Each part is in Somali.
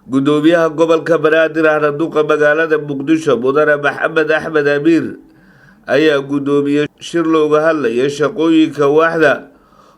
gudoomiyaha gobolka banaadir ahna duqa magaalada muqdisho mudane maxamed axmed amiir ayaa gudoomiyey shir looga hadlaya shaqooyinka waaxda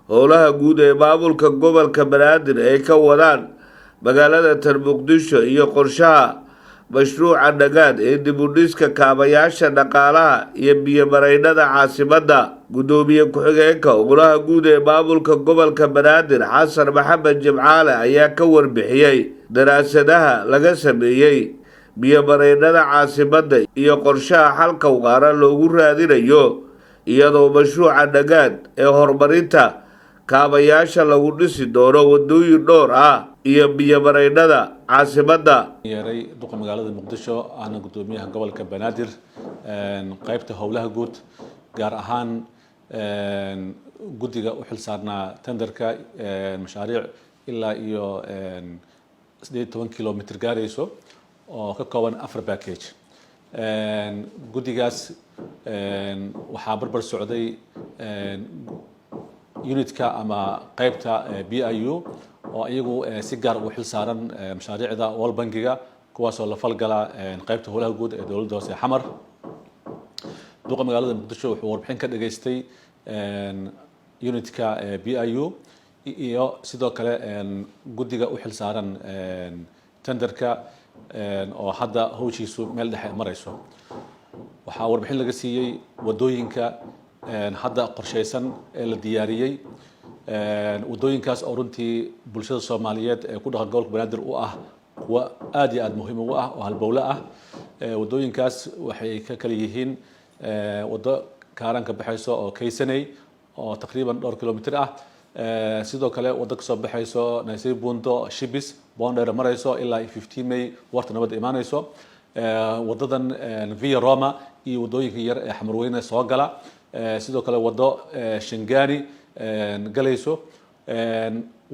howlaha guud ee maamulka gobolka banaadir ay ka wadaan magaalada tan muqdisho iyo qorshaha mashruuca nagaad ee dib u dhiska kaabayaasha dhaqaalaha iyo biyo-mareennada caasimadda. gudoomiye ku-xigeenka howlaha guud ee maamulka gobolka banaadir xasan maxamed jimcaale ayaa ka warbixiyey daraasadaha laga sameeyey biyo-mareennada caasimadda iyo qorshaha xalka waara loogu raadinayo iyadoo mashruuca nagaad ee horumarinta kaabayaasha lagu dhisi doono wadooyin dhowr ah iyo biyo-mareennada caasimadda. yeeray duqa magaalada muqdisho ana gudoomiyaha gobolka banaadir qaybta howlaha guud gaar ahaan guddiga u xilsaarnaa tenderka mashaariic ilaa iyo 18 kilomitir gaarayso oo ka kooban 4 package. guddigaas waxaa barbar socday unitka ama qaybta BIU oo iyagu si gaar u xilsaaran mashaariicda World Bankiga kuwaasoo la falgala qaybta howlaha guud ee dowladda hoose xamar. duqa magaalada muqdisho wuxuu warbixin ka dhageystay unitka BIU iyo sidoo kale guddiga u xilsaaran tenderka oo hadda hawshiisu meel dhexe marayso. waxaa warbixin laga siiyey wadooyinka hadda qorsheysan ee la diyaariyey wadooyinkaas oo runtii bulshada Soomaaliyeed ee ku dhaqan gobolka banaadir u ah kuwa aad iyo aad muhiim u ah oo halbowle ah. wadooyinkaas waxay ka kala yihiin wado Kaaran ka baxayso oo Kaysanay oo taqriiban 2 kilomitir ah. sidoo kale wado ka soo baxayso Naysay Buundo Shibis Boondheer marayso ilaa 15 May warta nabad imaanayso. wadadan Via Roma iyo wadooyinka yar ee Xamarweyne soo gala. sidoo kale wado Shingani galayso.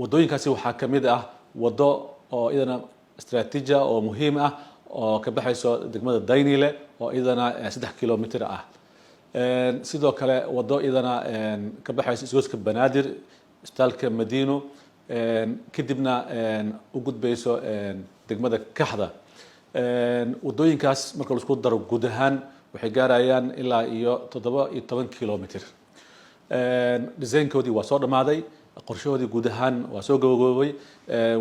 wadooyinkaasi waxaa ka mid ah wado oo idana istaraatiiji oo muhiim ah oo ka baxayso degmada Daynile oo idana 3 kilomitir ah. sidoo kale wado idana ka baxayso isgoyska Banaadir isbitaalka Madiino kadibna u gudbayso degmada Kaxda. wadooyinkaas marka la isku daro guud ahaan waxay gaarayaan ilaa iyo 17 kilomitir. design-koodii waa soo dhamaaday, qorshahoodii guud ahaan waa soo gabagaboobay.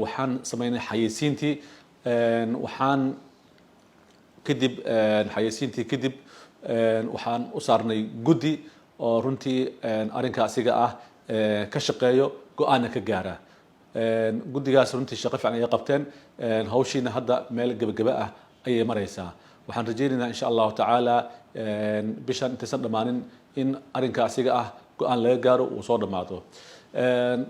waxaan sameynay xayeysiintii waxaan kadib waxaan u saarnay guddi oo runtii arrinka asiga ah ka shaqeeyo go'aana ka gaara. guddigaas runtii shaqo fiican ay qabteen. hawshiina hadda meel gabagaba ah ayay maraysaa. waxaan rajaynaynaa insha Allah tacaala bishan intaysan dhamaanin in arrinka asiga ah go'aan laga gaaro uu soo dhamaado.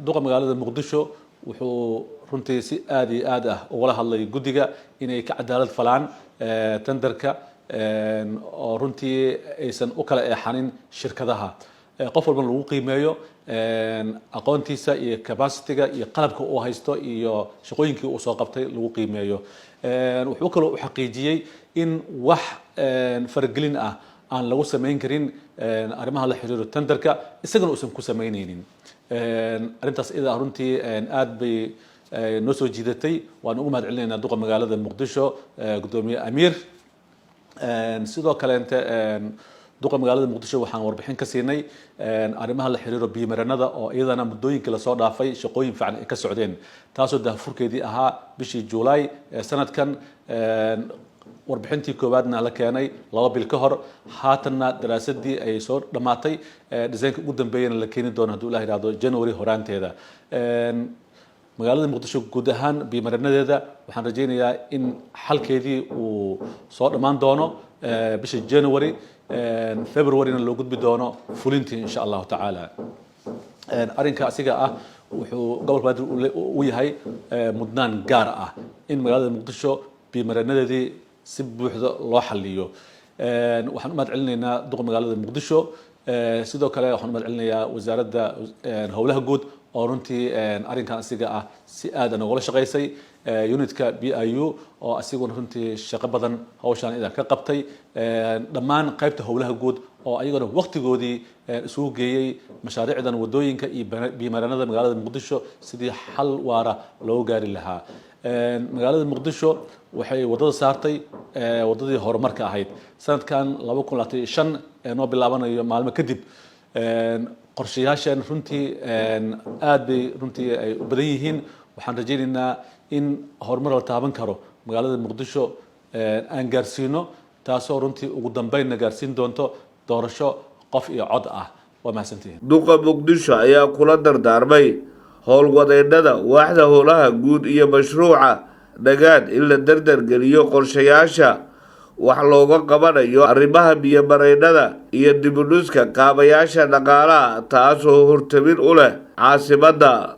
duqa magaalada muqdisho wuxuu runtii si aad iyo aad ah uga hadlay guddiga inay ka cadaalad falaan tenderka oo runtii aysan u kala eexanin shirkadaha. qof walba lagu qiimeeyo aqoontiisa iyo capacity-ga iyo qalabka uu haysto iyo shaqooyinkii uu soo qabtay lagu qiimeeyo. wuxuu kale u xaqiijiyey in wax faragelin ah aan lagu sameyn karin arrimaha la xiriiro tenderka isagana uusan ku sameynaynin. arrintaas ida runtii aad bay noo soo jiidatay. waan ugu mahad celinaynaa duqa magaalada muqdisho gudoomiye Amiir. sidoo kale duqa magaalada muqdisho waxaan warbixin ka siinay arrimaha la xiriiro biyo-mareennada oo iyadana muddooyinkii la soo dhaafay shaqooyin fiican ay ka socdeen taasoo daahfurkeedii ahaa bishii Juulaay sanadkan. warbixintii koowaadna la keenay 2 bil ka hor. haatanna daraasadii ay soo dhamaatay design-ka ugu dambeeyana la keeni doono hadduu Ilaahay yiraahdo January horaanteeda. magaalada muqdisho guud ahaan biyo-mareennadeeda waxaan rajaynayaa in xalkeedii uu soo dhamaan doono bisha January. February-na loo gudbi doono fulintii insha Allah tacaala. arrinka asiga ah wuxuu gobolka Banaadir u yahay mudnaan gaar ah in magaalada muqdisho biyo-mareennadeedii si buuxda loo xalliyo. waxaan u mahad celinaynaa duqa magaalada muqdisho. sidoo kale waxaan u mahad celinayaa wasaaradda howlaha guud oo runtii arrinkan asiga ah si aad ah uga shaqeysay. unitka BIU oo asiguna runtii shaqo badan hawshan ida ka qabtay. dhammaan qaybta howlaha guud oo ayagana waqtigoodii isugu geeyay mashaariicdan wadooyinka iyo biyo-mareennada magaalada muqdisho sidii xal waara loo gaari lahaa. magaalada muqdisho waxay wadada saartay wadadii horumarka ahayd sanadkan 2025 ee noo bilaabanayo maalmo kadib qorshayaashan runtii aad bay runtii ay u badan yihiin waxaan rajaynaynaa in horumar la taaban karo magaalada muqdisho aan gaarsiino taasoo runtii ugu dambeynna gaarsiin doonto doorasho qof iyo cod ah waa mahadsantihiin duqa muqdisho ayaa kula dardaarmay howlwadeennada waaxda howlaha guud iyo mashruuca nagaad in la dardargeliyo qorshayaasha wax looga qabanayo arrimaha biyo-mareennada iyo dib u dhiska kaabayaasha dhaqaalaha taasoo hortabin u leh caasimadda.